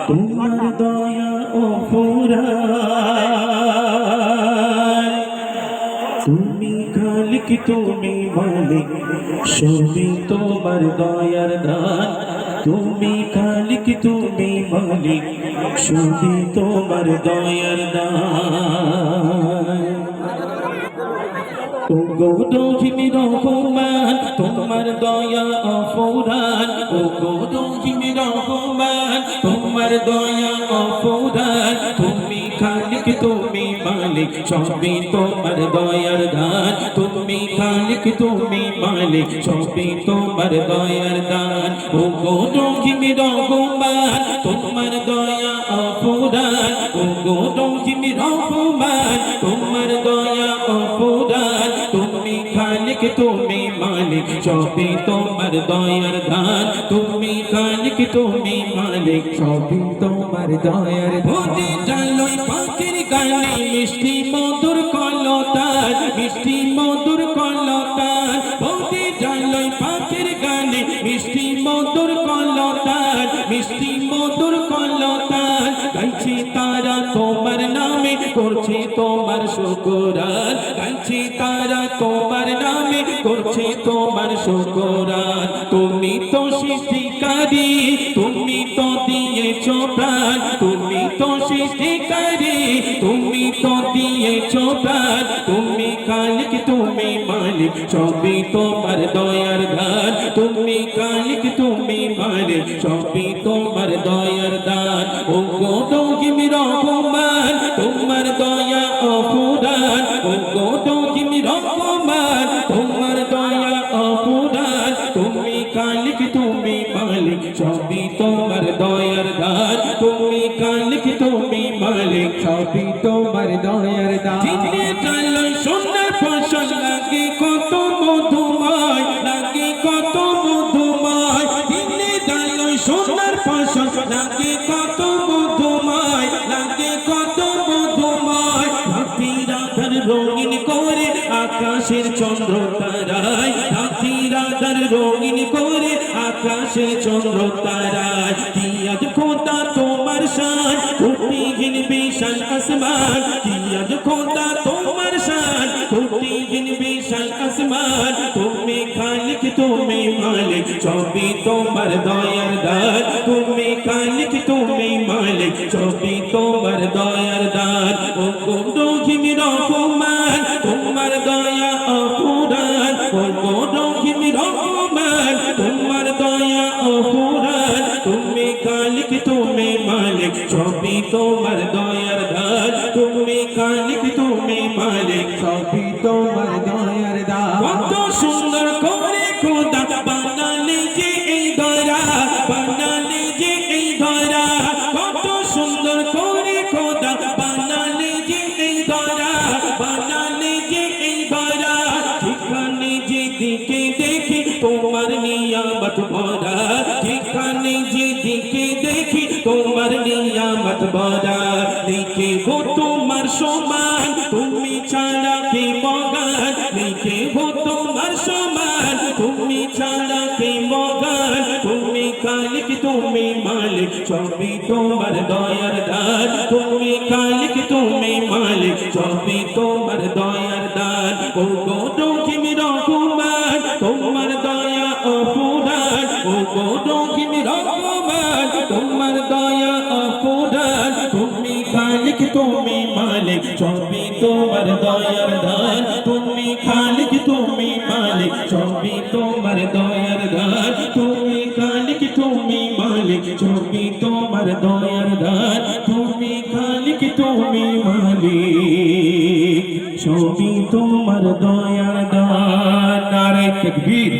তোমার দয়া ও ফুরায়, তুমি খালিক তুমি মালিক সবই তোমার দয়ার দান। তুমি খালিক তুমি মালিক সবই তোমার দয়ার দান। ও গো রহিম রহমান তোমার দয়া অফুরান, ও গো রহিম রহমান তোমার দয়া অফুরান। তুমি খালিক তুমি মালিক সবই তোমার দয়ার দান। তুমি খালিক তুমি মালিক সবই তোমার দয়ার দান। ও গো রহিম রহমান তোমার দয়া অফুরান, ও গো রহিম রহমান তোমার দয়া অফুরান। তুমি খালিক তুমি মালিক সবই তোমার দয়ার দান। তুমি খালিক তুমি মালিক সবই তোমার দয়ার দান। জানলই পাখির গানে মিষ্টি মধুর কলতান, মিষ্টি মধুর কলতান। বৌদি জানলই পাখির গানে মিষ্টি মধুর কলতান, মিষ্টি মধুর কলতান। গাইছে তারা তোমার নামে করছে তোমার শুকরান, গাইছে তারা তোমার নামে করছে তোমার শুকরান। তুমি তো সৃষ্টিকারী, তুমি তো দিয়েছ প্রাণ, তুমি তো সৃষ্টিকারী, তুমি তো দিয়েছ প্রাণ। তুমি খালিক তুমি মালিক সবই তোমার দয়ার দান। তুমি খালিক তুমি মালিক সবই তোমার দয়ার দান। ও গো রহিম রহমান তোমার দয়া অফুরান, ও গো রহিম রহমান তোমার দয়া অফুরান। তুমি খালিক তুমি মালিক সবই তোমার দয়ার দান। তুমি খালিক তুমি মালিক সবই তোমার দয়ার দান। দিনে চালো সোনার ফসল লাগে কত মধুময়, লাগে কত মধুময়। দিনে চালো সোনার ফসল লাগে কত মধুময়, লাগে কত মধুময়। হাতি রাধার রঙিন করে আকাশের চন্দ্র তারায়, হাতি রাধার রঙিন করে আকাশের চন্দ্র তারায়। কি আজ খোদা তোমার শান কোটিহীন বিশাল আসমান, কি আজ খোদা তোমার শান কোটিহীন বিশাল আসমান। তুমি খালিক তুমি মালিক সবই তোমার দয়ার দান। তুমি খালিক তুমি মালিক সবই তোমার দয়ার দান। ও গো রহিম রহমান তোমার দয়া অফুরান, ও গো রহিম রহমান তোমার দয়া অফুরান। তুমি খালিক তুমি মালিক সবই তোমার দয়ার দান। তুমি খালিক তুমি মালিক সবই তোমার দয়ার দান। কত সুন্দর করে খোদা বানালে যে এই ধরা, বানালে যে এই ধরা। কত সুন্দর করে খোদা বানালে যে এই ধরা, বানালে যে এই ধরা। যেখানে যেদিকে দেখি তোমার নিয়ামত ভরা, যেখানে যেদিকে দেখি তোমার নিয়ামত ভরা। লিখে হো তোমার সমান তুমি ছাড়া কে মগান, লিখে হো তোমার সমান তুমি ছাড়া কে মগান। তুমি খালিক তুমি মালিক সবই তোমার দয়ার দান। তুমি খালিক তুমি মালিক সবই তোমার দয়ার দান। ও গো রহিম রহমান তোমার দয়া অফুরান, ও গো রহিম রহমান তোমার দয়া অফুরান। তুমি খালিক তুমি মালিক সবই তোমার দয়ার দান। তুমি খালিক তুমি মালিক সবই তোমার দয়ার দান। তুমি খালিক তুমি মালিক সবই তোমার দয়ার দান। তুমি খালিক তুমি মালিক সবই তোমার দয়ার দান। নারে তাকবীর।